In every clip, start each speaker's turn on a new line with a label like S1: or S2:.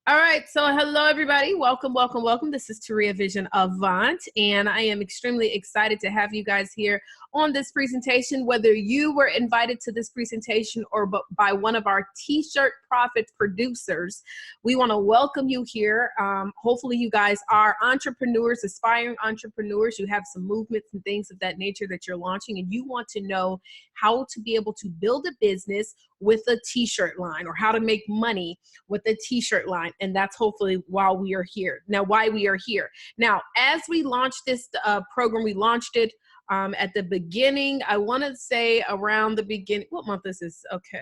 S1: All right, so hello everybody. Welcome, welcome, welcome. This is Taria Vision Avant, and I am extremely excited to have you guys here on this presentation, whether you were invited to this presentation or by one of our T-shirt profit producers. We want to welcome you here. Hopefully you guys are entrepreneurs, aspiring entrepreneurs. You have some movements and things of that nature that you're launching, and you want to know how to be able to build a business with a T-shirt line, or how to make money with a T-shirt line. And that's hopefully why we are here. Now, as we launched this program, we launched it at the beginning. I want to say around the beginning. What month is this? Okay.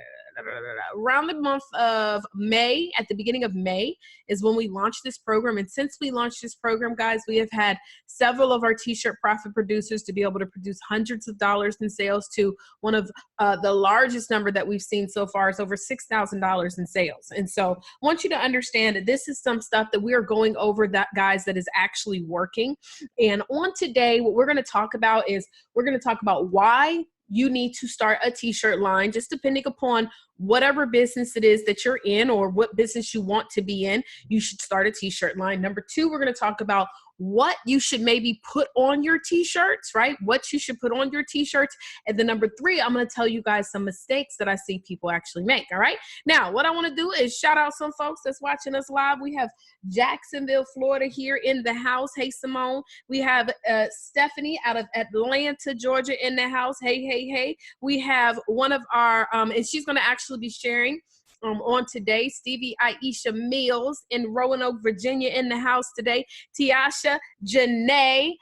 S1: Around the month of May, at the beginning of May is when we launched this program. And since we launched this program, guys, we have had several of our T-shirt profit producers to be able to produce hundreds of dollars in sales, to one of the largest number that we've seen so far is over $6,000 in sales. And so I want you to understand that this is some stuff that we are going over, that guys, that is actually working. And on today, what we're going to talk about is we're going to talk about why you need to start a T-shirt line, just depending upon whatever business it is that you're in or what business you want to be in. You should start a T-shirt line. Number two, we're going to talk about what you should maybe put on your T-shirts, right? What you should put on your T-shirts. And then number three, I'm going to tell you guys some mistakes that I see people actually make. All right. Now, what I want to do is shout out some folks that's watching us live. We have Jacksonville, Florida here in the house. Hey, Simone. We have Stephanie out of Atlanta, Georgia in the house. Hey, hey, hey. We have one of our, and she's going to actually be sharing on today, Stevie Aisha Mills in Roanoke, Virginia in the house today. Tiasha Janae,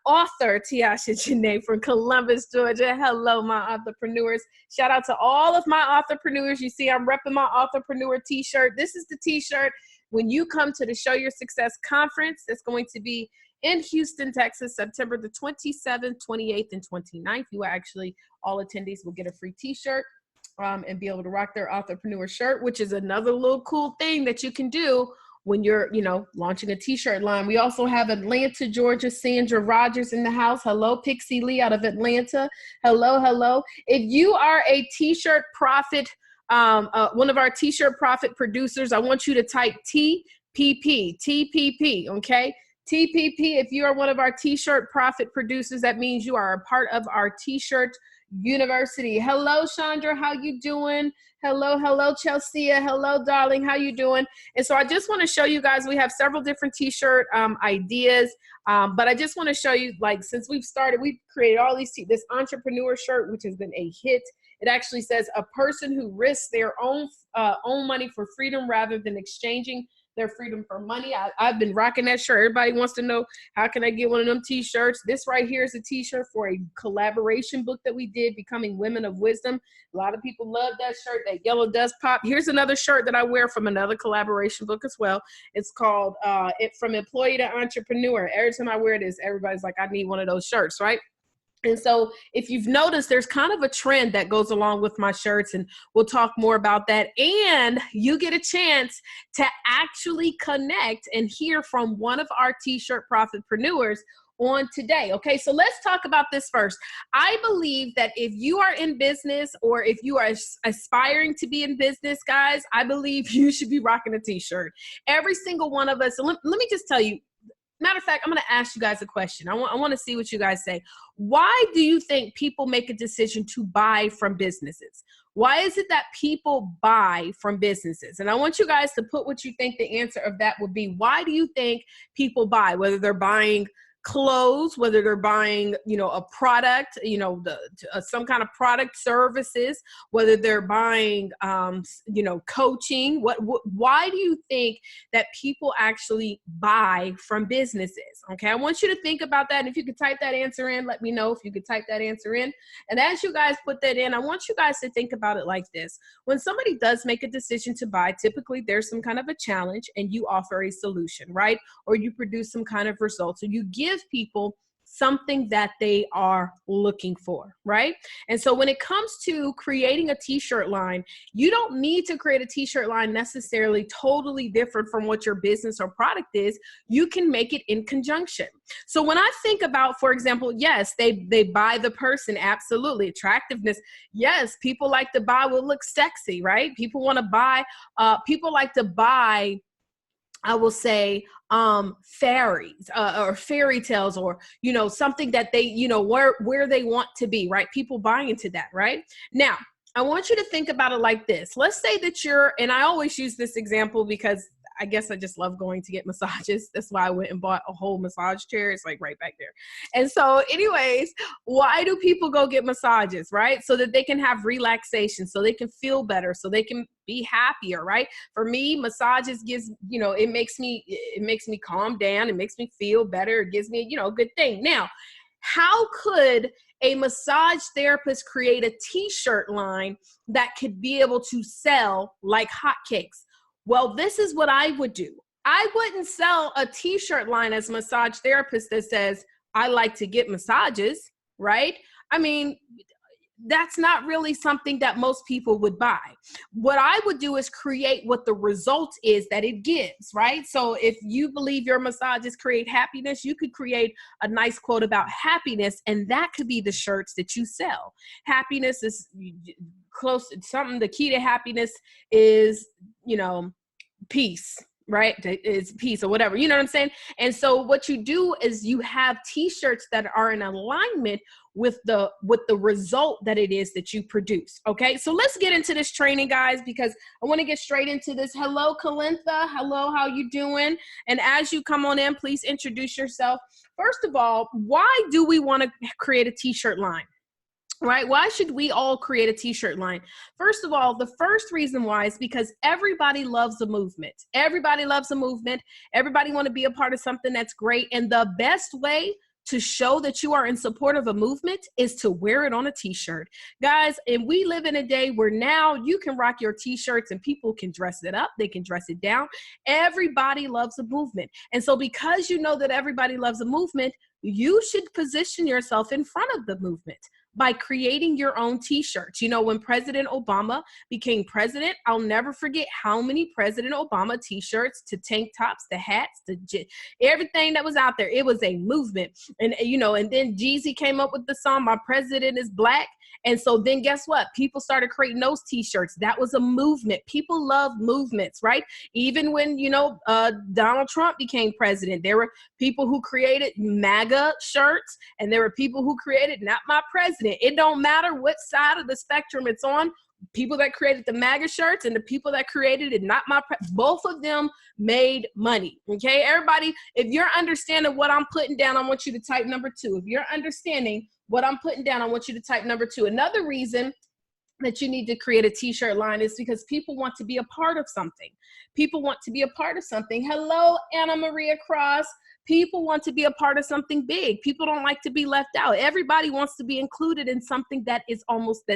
S1: author Tiasha Janae from Columbus, Georgia. Hello, my entrepreneurs. Shout out to all of my entrepreneurs. You see, I'm repping my entrepreneur T-shirt. This is the T-shirt when you come to the Show Your Success conference. It's going to be in Houston, Texas, September the 27th, 28th, and 29th. You are actually, all attendees will get a free T-shirt. And be able to rock their entrepreneur shirt, which is another little cool thing that you can do when you're, launching a T-shirt line. We also have Atlanta, Georgia, Sandra Rogers in the house. Hello, Pixie Lee out of Atlanta. Hello, hello. If you are a T-shirt profit, one of our T-shirt profit producers, I want you to type TPP, okay? TPP, if you are one of our T-shirt profit producers, that means you are a part of our T-shirt University. Hello, Chandra. How you doing? Hello, hello, Chelsea. Hello, darling. How you doing? And so I just want to show you guys, we have several different T-shirt ideas, but I just want to show you, like, since we've started, we've created all these, this entrepreneur shirt, which has been a hit. It actually says, a person who risks their own money for freedom rather than exchanging their freedom for money. I've been rocking that shirt. Everybody wants to know, how can I get one of them T-shirts? This right here is a T-shirt for a collaboration book that we did, Becoming Women of Wisdom. A lot of people love that shirt. That yellow does pop. Here's another shirt that I wear from another collaboration book as well. It's called From Employee to Entrepreneur. Every time I wear this, everybody's like, I need one of those shirts, right? And so if you've noticed, there's kind of a trend that goes along with my shirts, and we'll talk more about that. And you get a chance to actually connect and hear from one of our T-shirt profitpreneurs on today. Okay, so let's talk about this first. I believe that if you are in business, or if you are aspiring to be in business, guys, I believe you should be rocking a T-shirt. Every single one of us. So let me just tell you. Matter of fact, I'm going to ask you guys a question. I want to see what you guys say. Why do you think people make a decision to buy from businesses? Why is it that people buy from businesses? And I want you guys to put what you think the answer of that would be. Why do you think people buy? Whether they're buying clothes, whether they're buying, a product, some kind of product, services, whether they're buying, coaching. Why do you think that people actually buy from businesses? Okay, I want you to think about that. And if you could type that answer in, let me know if you could type that answer in. And as you guys put that in, I want you guys to think about it like this. When somebody does make a decision to buy, typically there's some kind of a challenge, and you offer a solution, right? Or you produce some kind of results, or you give people something that they are looking for, right? And so when it comes to creating a T-shirt line, you don't need to create a T-shirt line necessarily totally different from what your business or product is. You can make it in conjunction. So when I think about, for example, yes, they buy the person, absolutely. Attractiveness, yes, people like to buy what looks sexy, right? People want to buy, people like to buy I will say, fairies, or fairy tales, or, something that they, where they want to be, right? People buy into that, right? Now, I want you to think about it like this. Let's say that and I always use this example because I guess I just love going to get massages. That's why I went and bought a whole massage chair. It's like right back there. And so anyways, why do people go get massages, right? So that they can have relaxation, so they can feel better, so they can be happier, right? For me, massages gives, it makes me calm down. It makes me feel better. It gives me, a good thing. Now, how could a massage therapist create a t-shirt line that could be able to sell like hotcakes? Well, this is what I would do. I wouldn't sell a t-shirt line as a massage therapist that says, I like to get massages, right? I mean, that's not really something that most people would buy. What I would do is create what the result is that it gives, right? So if you believe your massages create happiness, you could create a nice quote about happiness, and that could be the shirts that you sell. Happiness is close to something. The key to happiness is, peace, right? It's peace or whatever, you know what I'm saying? And so what you do is you have t-shirts that are in alignment with the result that it is that you produce. Okay, so let's get into this training, guys, because I want to get straight into this. Hello, Kalintha. Hello, how you doing? And as you come on in, please introduce yourself. First of all, why do we want to create a t-shirt line? Right? Why should we all create a t-shirt line? First of all, the first reason why is because everybody loves a movement. Everybody loves a movement. Everybody want to be a part of something that's great. And the best way to show that you are in support of a movement is to wear it on a t-shirt. Guys, and we live in a day where now you can rock your t-shirts and people can dress it up, they can dress it down. Everybody loves a movement. And so because you know that everybody loves a movement, you should position yourself in front of the movement by creating your own t-shirts. When President Obama became president, I'll never forget how many President Obama t-shirts, to tank tops, to hats, to everything that was out there. It was a movement. And, and then Jeezy came up with the song, My President is Black. And so then guess what? People started creating those t-shirts. That was a movement. People love movements, right? Even when, Donald Trump became president, there were people who created MAGA shirts, and there were people who created Not My President. It don't matter what side of the spectrum it's on. People that created the MAGA shirts and the people that created it, both of them made money. Okay, everybody, if you're understanding what I'm putting down, I want you to type number 2. If you're understanding what I'm putting down, I want you to type number 2. Another reason that you need to create a t-shirt line is because people want to be a part of something. People want to be a part of something. Hello, Anna Maria Cross. People want to be a part of something big. People don't like to be left out. Everybody wants to be included in something that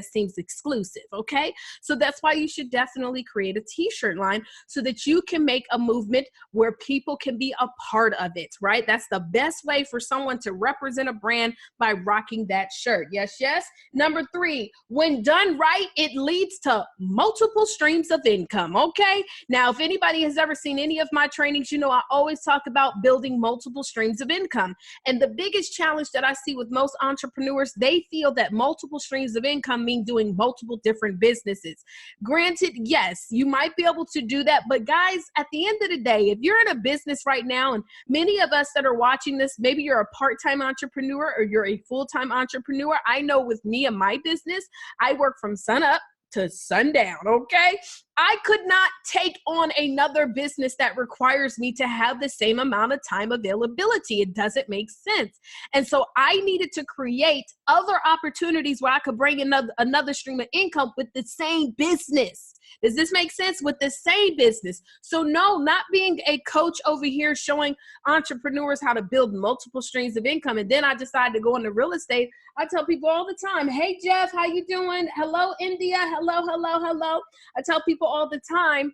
S1: seems exclusive, okay? So that's why you should definitely create a t-shirt line so that you can make a movement where people can be a part of it, right? That's the best way for someone to represent a brand, by rocking that shirt. Yes, yes. Number 3, when done right, it leads to multiple streams of income, okay? Now, if anybody has ever seen any of my trainings, I always talk about building multiple streams of income. And the biggest challenge that I see with most entrepreneurs, they feel that multiple streams of income mean doing multiple different businesses. Granted, yes, you might be able to do that, but guys, at the end of the day, if you're in a business right now, and many of us that are watching this, maybe you're a part-time entrepreneur or you're a full-time entrepreneur. I know with me and my business, I work from sun up to sundown, okay? I could not take on another business that requires me to have the same amount of time availability. It doesn't make sense. And so I needed to create other opportunities where I could bring another stream of income with the same business. Does this make sense? With the same business. So no, not being a coach over here showing entrepreneurs how to build multiple streams of income. And then I decided to go into real estate. I tell people all the time, hey, Jeff, how you doing? Hello, India. Hello, hello, hello. I tell people all the time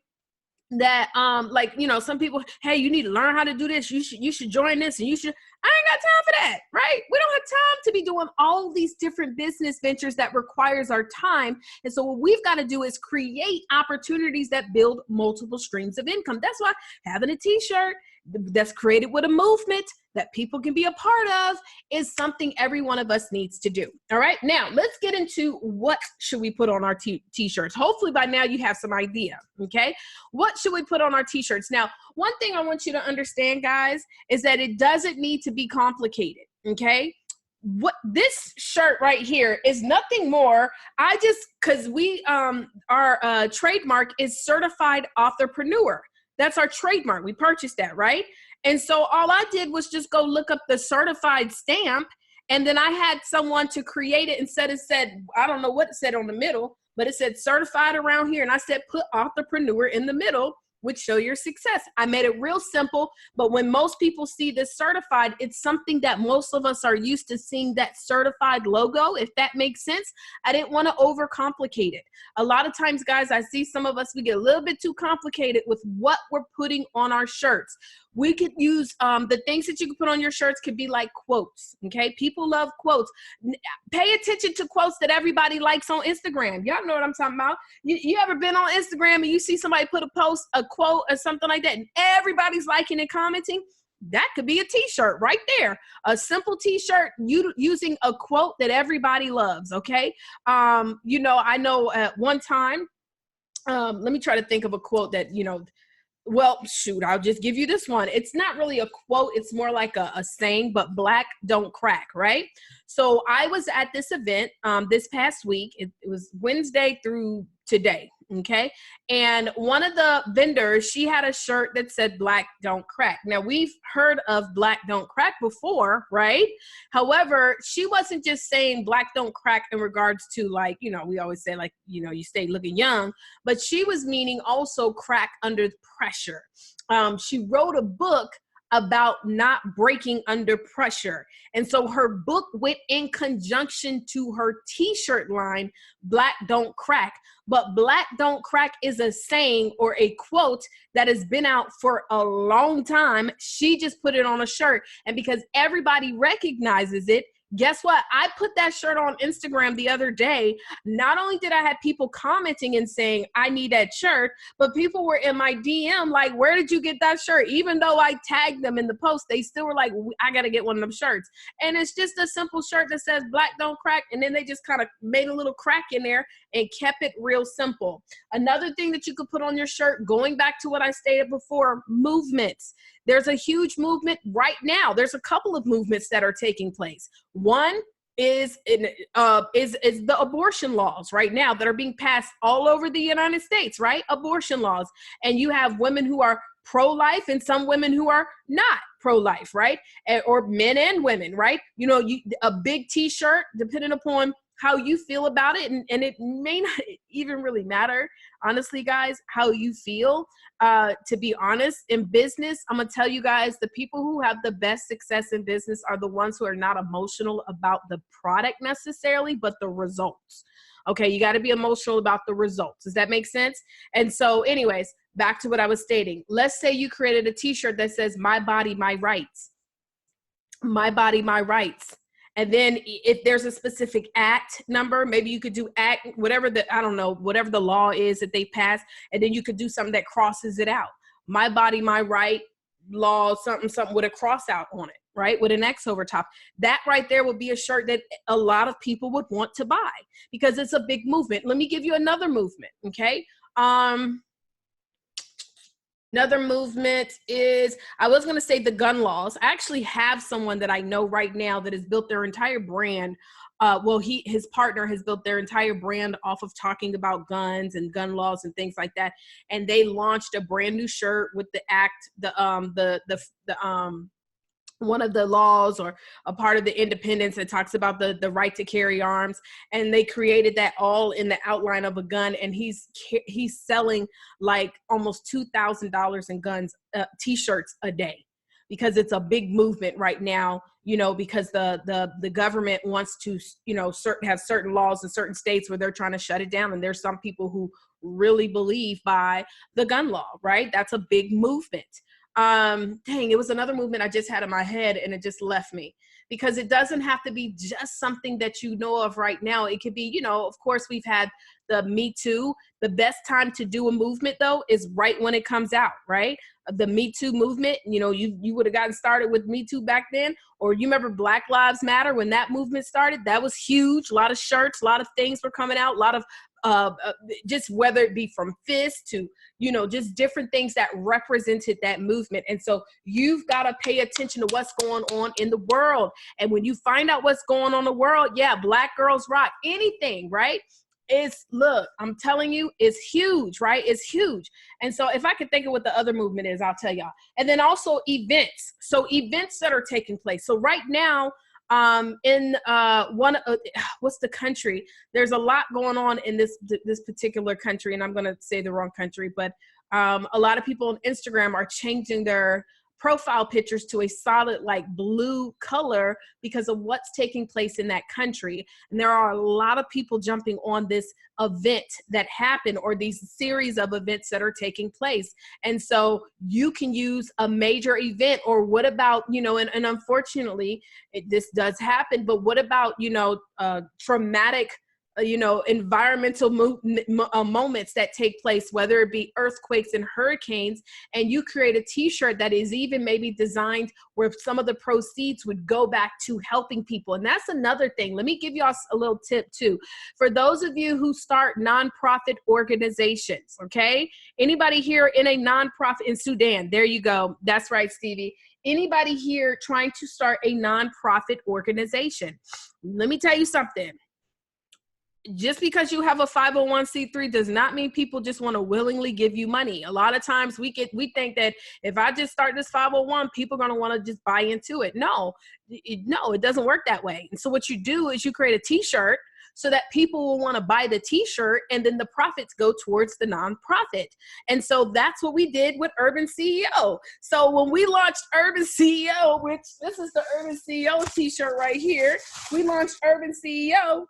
S1: that some people, hey, you need to learn how to do this. You should join this, and I ain't got time for that, right? We don't have time to be doing all these different business ventures that requires our time. And so what we've got to do is create opportunities that build multiple streams of income. That's why having a t-shirt, that's created with a movement that people can be a part of is something every one of us needs to do. All right, now let's get into what should we put on our t-shirts. Hopefully by now you have some idea, okay? What should we put on our t-shirts? Now, one thing I want you to understand, guys, is that it doesn't need to be complicated, okay? What this shirt right here is nothing more. Because our trademark is certified authorpreneur. That's our trademark. We purchased that, right? And so all I did was just go look up the certified stamp, and then I had someone to create it. Instead it said, I don't know what it said on the middle, but it said certified around here. And I said, put authorpreneur in the middle, which show your success. I made it real simple, but when most people see this certified, it's something that most of us are used to seeing, that certified logo, if that makes sense. I didn't want to overcomplicate it. A lot of times, guys, I see some of us, we get a little bit too complicated with what we're putting on our shirts. We could use the things that you can put on your shirts could be like quotes, okay? People love quotes. Pay attention to quotes that everybody likes on Instagram. Y'all know what I'm talking about. You ever been on Instagram and you see somebody put a post, a quote or something like that, and everybody's liking and commenting? That could be a t-shirt right there. A simple t-shirt using a quote that everybody loves, okay? You know, I know at one time, let me try to think of a quote that, you know, well, shoot, I'll just give you this one. It's not really a quote. It's more like a saying, but black don't crack, right? So I was at this event this past week. It was Wednesday through today, okay? And one of the vendors, she had a shirt that said black don't crack. Now, we've heard of black don't crack before, right? However, she wasn't just saying black don't crack in regards to, like, you know, we always say, like, you know, you stay looking young, but she was meaning also crack under pressure. She wrote a book about not breaking under pressure. And so her book went in conjunction to her t-shirt line, Black Don't Crack. But Black Don't Crack is a saying or a quote that has been out for a long time. She just put it on a shirt. And because everybody recognizes it, guess what? I put that shirt on Instagram the other day. Not only did I have people commenting and saying, I need that shirt, but people were in my DM like, where did you get that shirt? Even though I tagged them in the post, they still were like, I got to get one of them shirts. And it's just a simple shirt that says Black Don't Crack. And then they just kind of made a little crack in there and kept it real simple. Another thing that you could put on your shirt, going back to what I stated before, movements. There's a huge movement right now. There's a couple of movements that are taking place. One is the abortion laws right now that are being passed all over the United States, right? Abortion laws. And you have women who are pro-life and some women who are not pro-life, right? Or men and women, right? You know, a big t-shirt, depending upon how you feel about it, and it may not even really matter, honestly, guys, how you feel. To be honest, in business, I'm gonna tell you guys, the people who have the best success in business are the ones who are not emotional about the product necessarily, but the results. Okay, you got to be emotional about the results. Does that make sense? And so anyways, back to what I was stating. Let's say you created a t-shirt that says, my body, my rights. My body, my rights. And then if there's a specific act number, maybe you could do act, whatever I don't know, whatever the law is that they pass. And then you could do something that crosses it out. My body, my right, law, something with a cross out on it, right? With an X over top. That right there would be a shirt that a lot of people would want to buy because it's a big movement. Let me give you another movement, okay? Another movement is, I was going to say the gun laws. I actually have someone that I know right now that has built their entire brand. His partner has built their entire brand off of talking about guns and gun laws and things like that. And they launched a brand new shirt with the act, one of the laws or a part of the independence that talks about the right to carry arms. And they created that all in the outline of a gun. And he's selling like almost $2,000 in guns, t-shirts a day, because it's a big movement right now, you know, because the government wants to, you know, have certain laws in certain states where they're trying to shut it down. And there's some people who really believe by the gun law, right? That's a big movement. Dang, it was another movement I just had in my head and it just left me, because it doesn't have to be just something that you know of right now. It could be, you know, of course we've had the Me Too. The best time to do a movement though is right when it comes out, right? The Me Too movement, you know, you would have gotten started with Me Too back then, or you remember Black Lives Matter when that movement started? That was huge. A lot of shirts, a lot of things were coming out, a lot of just whether it be from fists to, you know, just different things that represented that movement. And so you've got to pay attention to what's going on in the world. And when you find out what's going on in the world, yeah, Black girls rock, anything, right? Look, I'm telling you, it's huge, right? It's huge. And so if I could think of what the other movement is, I'll tell y'all. And then also events. So events that are taking place. So right now, in what's the country? There's a lot going on in this particular country, and I'm going to say the wrong country, but a lot of people on Instagram are changing their profile pictures to a solid like blue color because of what's taking place in that country. And there are a lot of people jumping on this event that happened, or these series of events that are taking place. And so you can use a major event, or what about, you know, and unfortunately this does happen, but what about, you know, traumatic you know, environmental moments that take place, whether it be earthquakes and hurricanes, and you create a t-shirt that is even maybe designed where some of the proceeds would go back to helping people. And that's another thing. Let me give y'all a little tip too. For those of you who start nonprofit organizations, okay? Anybody here in a nonprofit in Sudan? There you go. That's right, Stevie. Anybody here trying to start a nonprofit organization? Let me tell you something. Just because you have a 501c3 does not mean people just want to willingly give you money. A lot of times we think that if I just start this 501, people are going to want to just buy into it. No, it doesn't work that way. And so what you do is you create a t-shirt so that people will want to buy the t-shirt, and then the profits go towards the nonprofit. And so that's what we did with Urban CEO. So when we launched Urban CEO, which this is the Urban CEO t-shirt right here, we launched Urban CEO.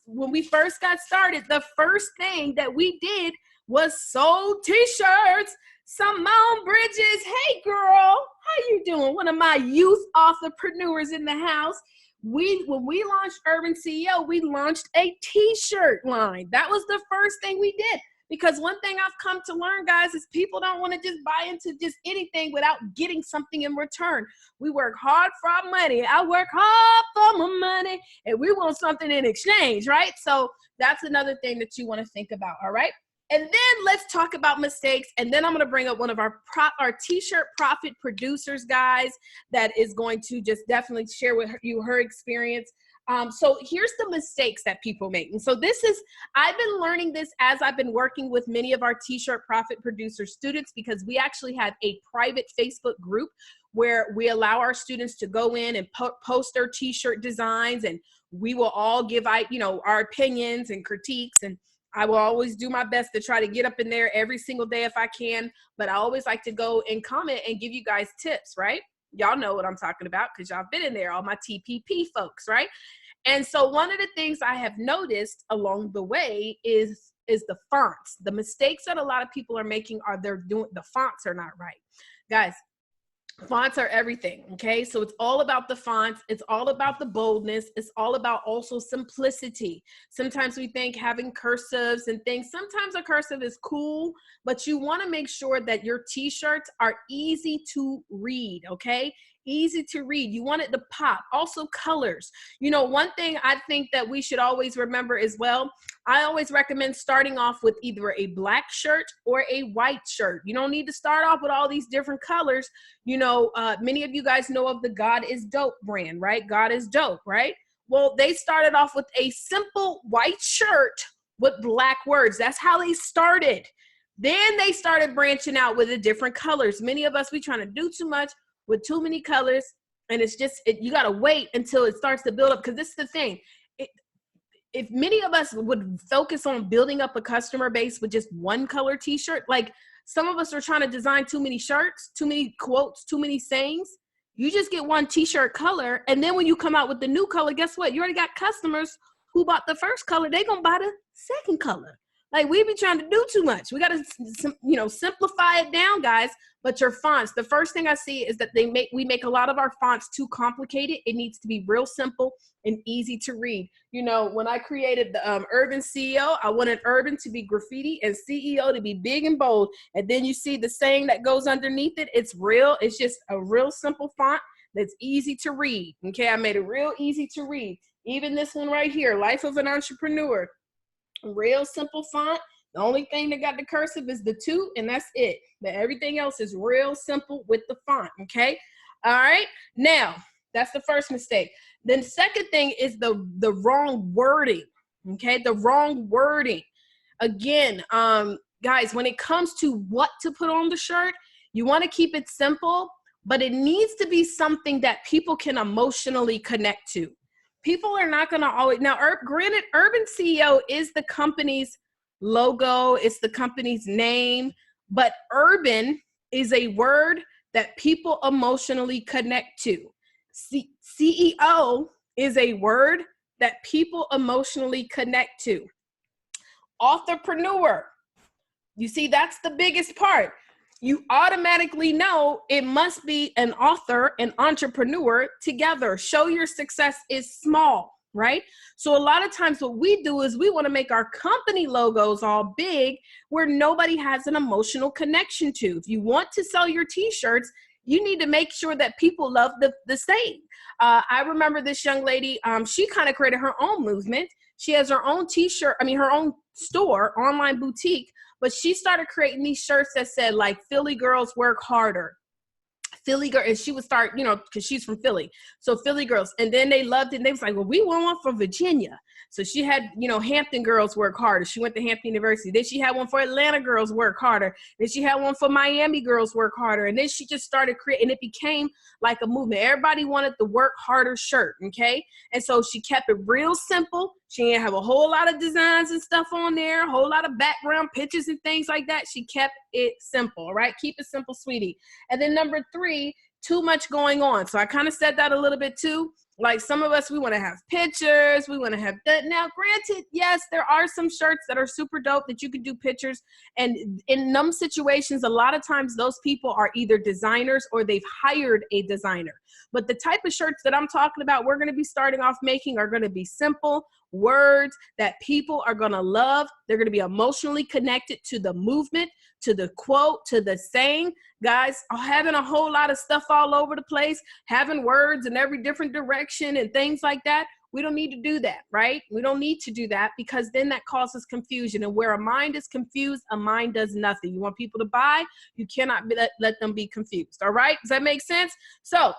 S1: When we first got started, the first thing that we did was sold t-shirts. Simone Bridges, hey girl, how you doing? One of my youth entrepreneurs in the house. When we launched Urban CEO, we launched a t-shirt line. That was the first thing we did. Because one thing I've come to learn, guys, is people don't want to just buy into just anything without getting something in return. We work hard for our money. I work hard for my money, and we want something in exchange, right? So that's another thing that you want to think about, all right? And then let's talk about mistakes. And then I'm going to bring up one of our t-shirt profit producers, guys, that is going to just definitely share with you her experience. So here's the mistakes that people make. And so I've been learning this as I've been working with many of our t-shirt profit producer students, because we actually have a private Facebook group where we allow our students to go in and post their t-shirt designs, and we will all give our opinions and critiques, and I will always do my best to try to get up in there every single day if I can, but I always like to go and comment and give you guys tips, right? Y'all know what I'm talking about because y'all been in there, all my TPP folks, right? And so one of the things I have noticed along the way is the fonts. The mistakes that a lot of people are making are the fonts are not right. Guys, fonts are everything, okay? So it's all about the fonts. It's all about the boldness. It's all about also simplicity. Sometimes we think having cursives and things, sometimes a cursive is cool, but you want to make sure that your t-shirts are easy to read, okay? Easy to read. You want it to pop. Also colors. You know, one thing I think that we should always remember as well, I always recommend starting off with either a black shirt or a white shirt. You don't need to start off with all these different colors. You know, many of you guys know of the God is Dope brand, right? God is Dope, right? Well, they started off with a simple white shirt with black words. That's how they started. Then they started branching out with the different colors. Many of us, we trying to do too much with too many colors, and it's just, you got to wait until it starts to build up, because this is the thing. If many of us would focus on building up a customer base with just one color t-shirt, like some of us are trying to design too many shirts, too many quotes, too many sayings. You just get one t-shirt color, and then when you come out with the new color, guess what? You already got customers who bought the first color. They're going to buy the second color. Like, we be trying to do too much. We got to, simplify it down, guys. But your fonts, the first thing I see is that we make a lot of our fonts too complicated. It needs to be real simple and easy to read. When I created the Urban CEO, I wanted Urban to be graffiti and CEO to be big and bold. And then you see the saying that goes underneath it. It's just a real simple font that's easy to read. Okay, I made it real easy to read. Even this one right here, Life of an Entrepreneur. Real simple font. The only thing that got the cursive is the 2, and that's it. But everything else is real simple with the font, okay? All right, now, that's the first mistake. Then the second thing is the wrong wording, okay? The wrong wording. Again, guys, when it comes to what to put on the shirt, you want to keep it simple, but it needs to be something that people can emotionally connect to. People are not going to always, now, granted, Urban CEO is the company's logo, it's the company's name, but urban is a word that people emotionally connect to. CEO is a word that people emotionally connect to. Authorpreneur, you see, that's the biggest part. You automatically know it must be an author and entrepreneur together. Show your success is small, right? So a lot of times what we do is we want to make our company logos all big where nobody has an emotional connection to. If you want to sell your t-shirts, you need to make sure that people love the same. I remember this young lady, she kind of created her own movement. She has her own her own store, online boutique, but she started creating these shirts that said like Philly girls work harder. Philly girl, and she would start, because she's from Philly. So Philly girls, and then they loved it. And they was like, well, we want one for Virginia. So she had, Hampton girls work harder. She went to Hampton University. Then she had one for Atlanta girls work harder. Then she had one for Miami girls work harder. And then she just started creating, it became like a movement. Everybody wanted the work harder shirt, okay? And so she kept it real simple. She didn't have a whole lot of designs and stuff on there, a whole lot of background pictures and things like that. She kept it simple, right? Keep it simple, sweetie. And then number 3, too much going on. So I kind of said that a little bit too. Like some of us, we want to have pictures. We want to have that. Now, granted, yes, there are some shirts that are super dope that you can do pictures. And in some situations, a lot of times those people are either designers or they've hired a designer. But the type of shirts that I'm talking about, we're going to be starting off making are going to be simple words that people are going to love. They're going to be emotionally connected to the movement, to the quote, to the saying. Guys, having a whole lot of stuff all over the place, having words in every different direction and things like that, we don't need to do that, right? We don't need to do that because then that causes confusion. And where a mind is confused, a mind does nothing. You want people to buy, you cannot let them be confused, all right? Does that make sense? So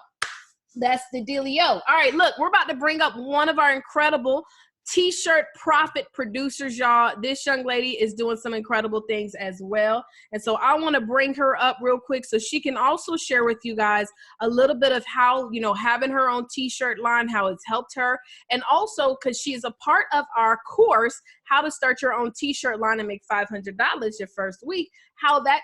S1: that's the dealio. All right, look, we're about to bring up one of our incredible t-shirt profit producers, y'all. This young lady is doing some incredible things as well. And so I want to bring her up real quick so she can also share with you guys a little bit of how, having her own t-shirt line, how it's helped her. And also because she is a part of our course, How to Start Your Own T-Shirt Line and Make $500 Your First Week, how that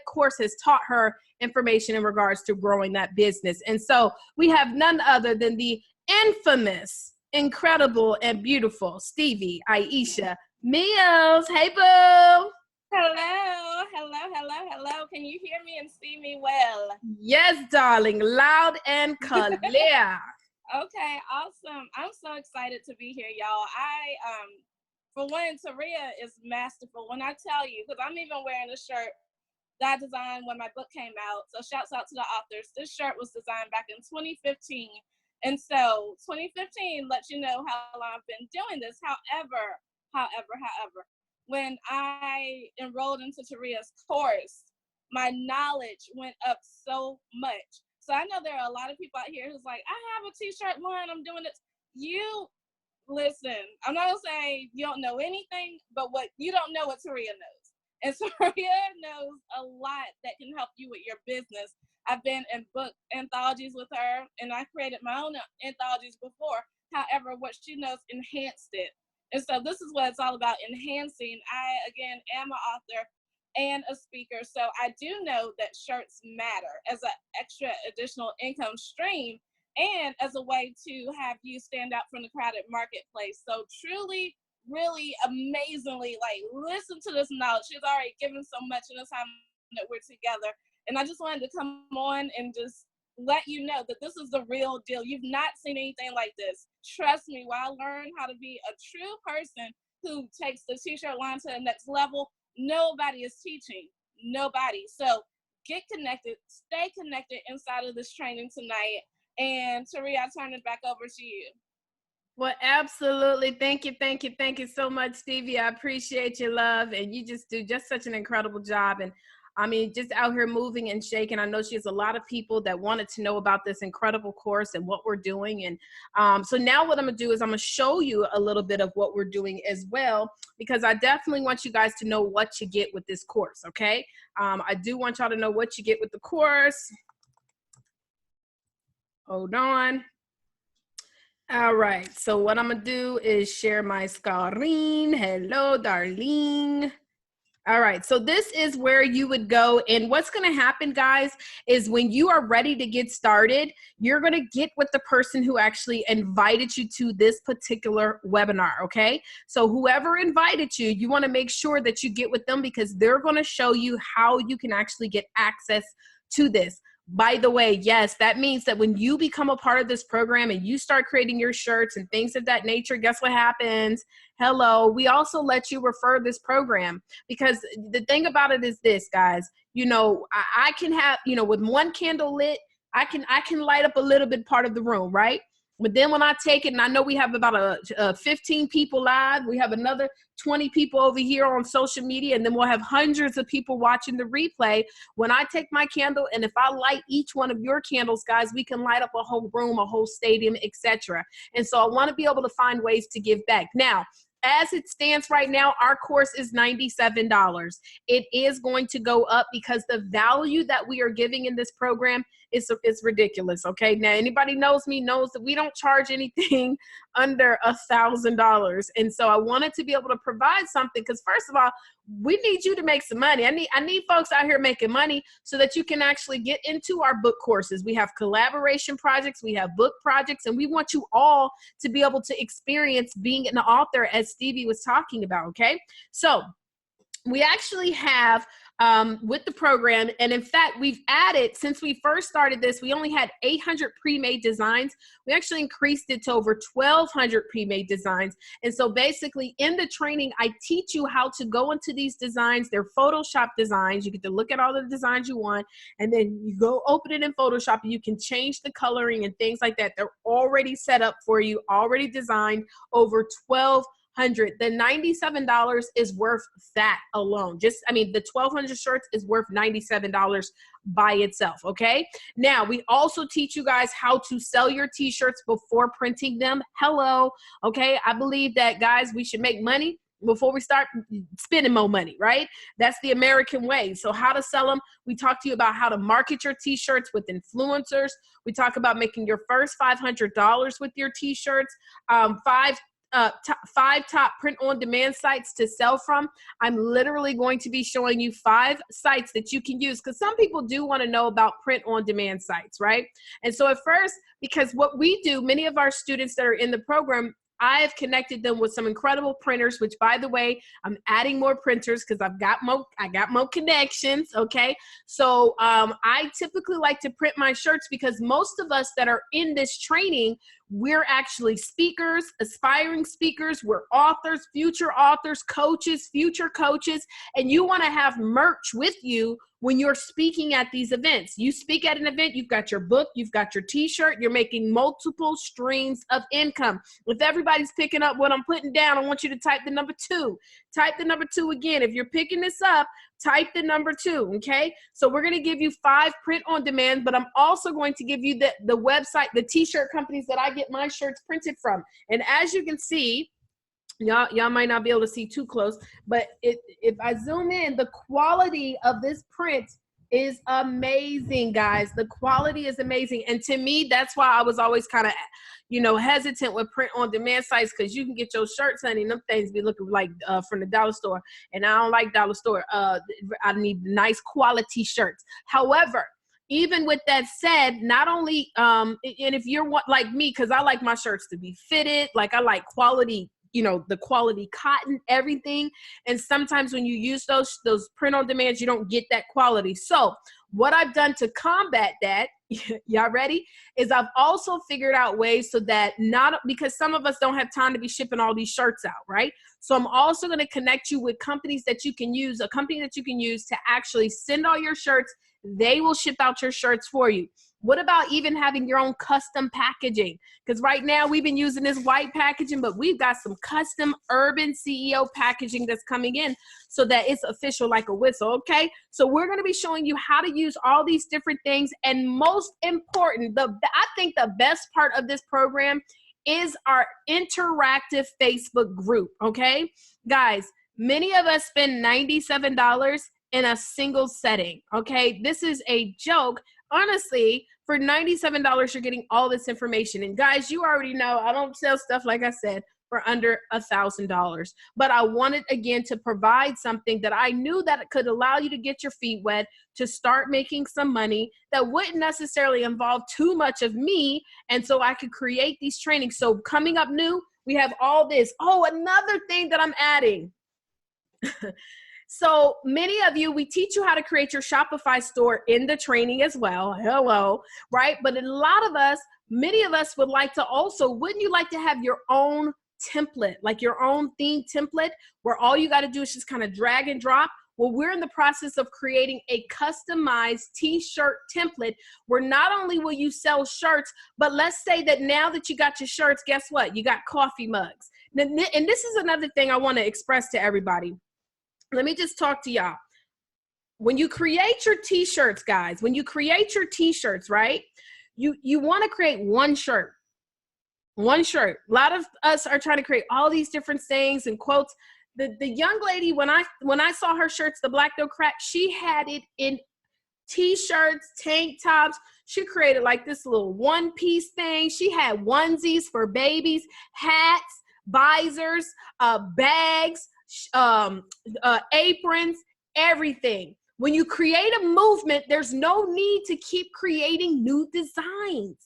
S1: course has taught her information in regards to growing that business. And so we have none other than the infamous, incredible, and beautiful Stevie Aisha Mills. Hey, boo.
S2: Hello. Can you hear me and see me well?
S1: Yes, darling. Loud and clear.
S2: Okay, awesome. I'm so excited to be here, y'all. For one, Taria is masterful. When I tell you, because I'm even wearing a shirt that I designed when my book came out. So shouts out to the authors. This shirt was designed back in 2015. And so 2015 lets you know how long I've been doing this. However, when I enrolled into Taria's course, my knowledge went up so much. So I know there are a lot of people out here who's like, I have a t-shirt line, I'm doing this. You listen, I'm not gonna say you don't know anything, but what you don't know what Taria knows. And Taria knows a lot that can help you with your business. I've been in book anthologies with her, and I created my own anthologies before. However, what she knows enhanced it. And so this is what it's all about, enhancing. I, again, am an author and a speaker, so I do know that shirts matter as an extra additional income stream and as a way to have you stand out from the crowded marketplace. So truly really amazingly, like, listen to this note. She's already given so much in the time that we're together. And I just wanted to come on and just let you know that this is the real deal. You've not seen anything like this. Trust me, while I learned how to be a true person who takes the T-shirt line to the next level, nobody is teaching. Nobody. So get connected, stay connected inside of this training tonight. And Taria, I turn it back over to you.
S1: Well, absolutely. Thank you. Thank you. Thank you so much, Stevie. I appreciate your love. And you just do just such an incredible job. And I mean, just out here moving and shaking. I know she has a lot of people that wanted to know about this incredible course and what we're doing. And so now what I'm going to do is I'm going to show you a little bit of what we're doing as well, because I definitely want you guys to know what you get with this course. Okay. I do want y'all to know what you get with the course. Hold on. All right, so what I'm gonna do is share my screen. Hello, darling. All right, so this is where you would go, and what's gonna happen, guys, is when you are ready to get started, you're gonna get with the person who actually invited you to this particular webinar, okay? So whoever invited you, you wanna make sure that you get with them, because they're gonna show you how you can actually get access to this. By the way, yes, that means that when you become a part of this program and you start creating your shirts and things of that nature, guess what happens? Hello, we also let you refer this program, because the thing about it is this, guys, you know, I can have, you know, with one candle lit, I can light up a little bit part of the room, right? But then when I take it, and I know we have about 15 people live, we have another 20 people over here on social media, and then we'll have hundreds of people watching the replay. When I take my candle, and if I light each one of your candles, guys, we can light up a whole room, a whole stadium, etc. And so I want to be able to find ways to give back. Now, as it stands right now, our course is $97. It is going to go up because the value that we are giving in this program is ridiculous. Okay. Now, anybody knows me knows that we don't charge anything under $1,000. And so I wanted to be able to provide something, because first of all, we need you to make some money. I need folks out here making money so that you can actually get into our book courses. We have collaboration projects, we have book projects, and we want you all to be able to experience being an author, as Stevie was talking about. Okay. So we actually have with the program, and in fact, we've added, since we first started this, we only had 800 pre-made designs. We actually increased it to over 1,200 pre-made designs. And so basically in the training, I teach you how to go into these designs. They're Photoshop designs. You get to look at all the designs you want, and then you go open it in Photoshop, and you can change the coloring and things like that. They're already set up for you, already designed, over 1,200. The $97 is worth that alone. Just, I mean, the 1,200 shirts is worth $97 by itself. Okay. Now we also teach you guys how to sell your t-shirts before printing them. Hello. Okay. I believe that, guys, we should make money before we start spending more money, right? That's the American way. So how to sell them. We talk to you about how to market your t-shirts with influencers. We talk about making your first $500 with your t-shirts. Five top print-on-demand sites to sell from. I'm literally going to be showing you 5 sites that you can use, because some people do want to know about print-on-demand sites, right? And so at first, because what we do, many of our students that are in the program, I've connected them with some incredible printers, which, by the way, I'm adding more printers because I got more connections. Okay. So I typically like to print my shirts, because most of us that are in this training, we're actually speakers, aspiring speakers, we're authors, future authors, coaches, future coaches, and you want to have merch with you when you're speaking at these events. You speak at an event, you've got your book, you've got your t-shirt, you're making multiple streams of income. If everybody's picking up what I'm putting down, I want you to type the number 2. Type the number 2 again. If you're picking this up, type the number 2, okay? So we're going to give you 5 print on demand, but I'm also going to give you the website, the t-shirt companies that I get my shirts printed from. And as you can see, y'all might not be able to see too close, but if I zoom in, the quality of this print is amazing, guys. The quality is amazing. And to me, that's why I was always kind of, hesitant with print on demand sites, because you can get your shirts, honey, and them things be looking like from the dollar store. And I don't like dollar store. I need nice quality shirts. However, even with that said, not only, and if you're like me, because I like my shirts to be fitted, like I like quality you know, the quality cotton, everything. And sometimes when you use those print on demands, you don't get that quality. So what I've done to combat that, y'all ready, is I've also figured out ways so that not, because some of us don't have time to be shipping all these shirts out, right? So I'm also going to connect you with companies that you can use, a company that you can use to actually send all your shirts. They will ship out your shirts for you. What about even having your own custom packaging? Because right now we've been using this white packaging, but we've got some custom urban CEO packaging that's coming in so that it's official like a whistle, okay? So we're going to be showing you how to use all these different things. And most important, I think the best part of this program is our interactive Facebook group, okay? Guys, many of us spend $97 in a single setting, okay? This is a joke. Honestly, for $97, you're getting all this information. And guys, you already know I don't sell stuff, like I said, for under $1,000. But I wanted, again, to provide something that I knew that could allow you to get your feet wet, to start making some money that wouldn't necessarily involve too much of me. And so I could create these trainings. So coming up new, we have all this. Oh, another thing that I'm adding. So many of you, we teach you how to create your Shopify store in the training as well. Hello, right? But a lot of us, many of us would like to also, wouldn't you like to have your own template, like your own theme template, where all you got to do is just kind of drag and drop? Well, we're in the process of creating a customized t-shirt template where not only will you sell shirts, but let's say that now that you got your shirts, guess what? You got coffee mugs. And this is another thing I want to express to everybody. Let me just talk to y'all. When you create your t-shirts, guys, when you create your t-shirts, right, you want to create one shirt. One shirt. A lot of us are trying to create all these different sayings and quotes. The young lady, when I saw her shirts, the Black Don't Crack, she had it in t-shirts, tank tops. She created like this little one-piece thing. She had onesies for babies, hats, visors, bags, aprons, everything. When you create a movement, there's no need to keep creating new designs.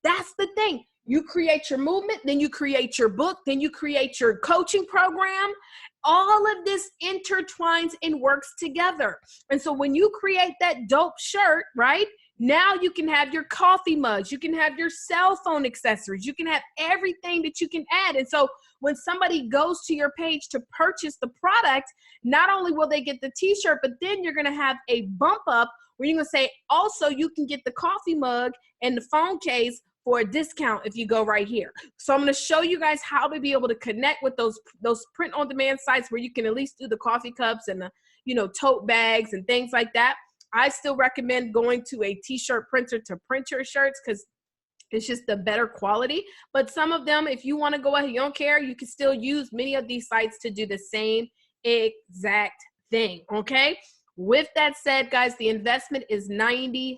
S1: That's the thing. You create your movement, then you create your book, then you create your coaching program. All of this intertwines and works together. And so when you create that dope shirt, right, now you can have your coffee mugs, you can have your cell phone accessories, you can have everything that you can add. And so when somebody goes to your page to purchase the product, not only will they get the t-shirt, but then you're going to have a bump up where you're going to say, also, you can get the coffee mug and the phone case for a discount if you go right here. So I'm going to show you guys how to be able to connect with those print on demand sites where you can at least do the coffee cups and the, you know, tote bags and things like that. I still recommend going to a t-shirt printer to print your shirts because it's just the better quality. But some of them, if you want to go ahead, you don't care, you can still use many of these sites to do the same exact thing, okay? With that said, guys, the investment is $97.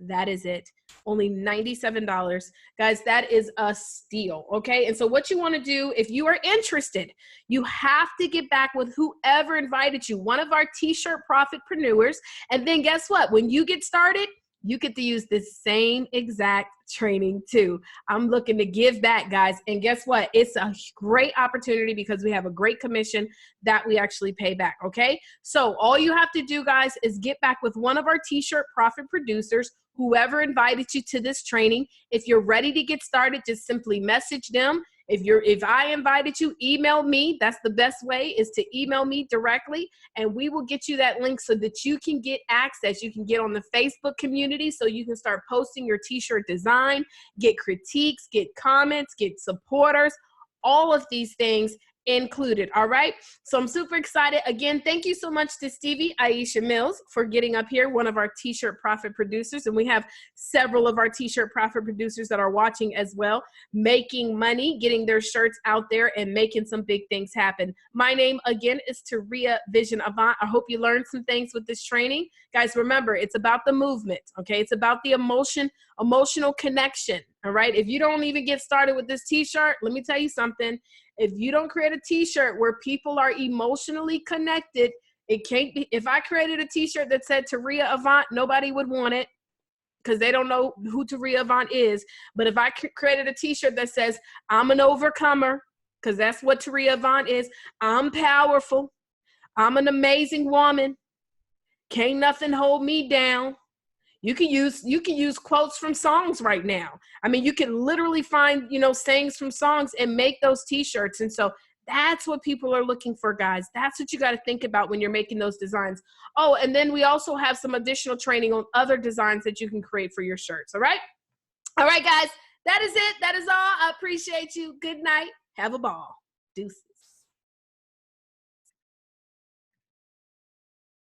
S1: That is it. Only $97. Guys, that is a steal, okay? And so what you want to do, if you are interested, you have to get back with whoever invited you, one of our t-shirt profitpreneurs. And then guess what? When you get started, you get to use the same exact training too. I'm looking to give back, guys. And guess what? It's a great opportunity because we have a great commission that we actually pay back, okay? So all you have to do, guys, is get back with one of our t-shirt profit producers, whoever invited you to this training. If you're ready to get started, just simply message them. If I invited you, email me. That's the best way, is to email me directly, and we will get you that link so that you can get access. You can get on the Facebook community so you can start posting your t-shirt design, get critiques, get comments, get supporters, all of these things included. All right. So I'm super excited. Again, thank you so much to Stevie Aisha Mills for getting up here, one of our t-shirt profit producers. And we have several of our t-shirt profit producers that are watching as well, making money, getting their shirts out there and making some big things happen. My name again is Taria Vision Avant. I hope you learned some things with this training. Guys, remember, it's about the movement. Okay. It's about the emotional connection. All right. If you don't even get started with this t-shirt, let me tell you something. If you don't create a t-shirt where people are emotionally connected, it can't be. If I created a t-shirt that said Taria Avant, nobody would want it. because they don't know who Taria Avant is. But if I created a t-shirt that says, I'm an overcomer, because that's what Taria Avant is. I'm powerful. I'm an amazing woman. Can't nothing hold me down. You can use quotes from songs right now. I mean, you can literally find, sayings from songs and make those t-shirts. And so that's what people are looking for, guys. That's what you got to think about when you're making those designs. Oh, and then we also have some additional training on other designs that you can create for your shirts. All right. All right, guys. That is it. That is all. I appreciate you. Good night. Have a ball. Deuces.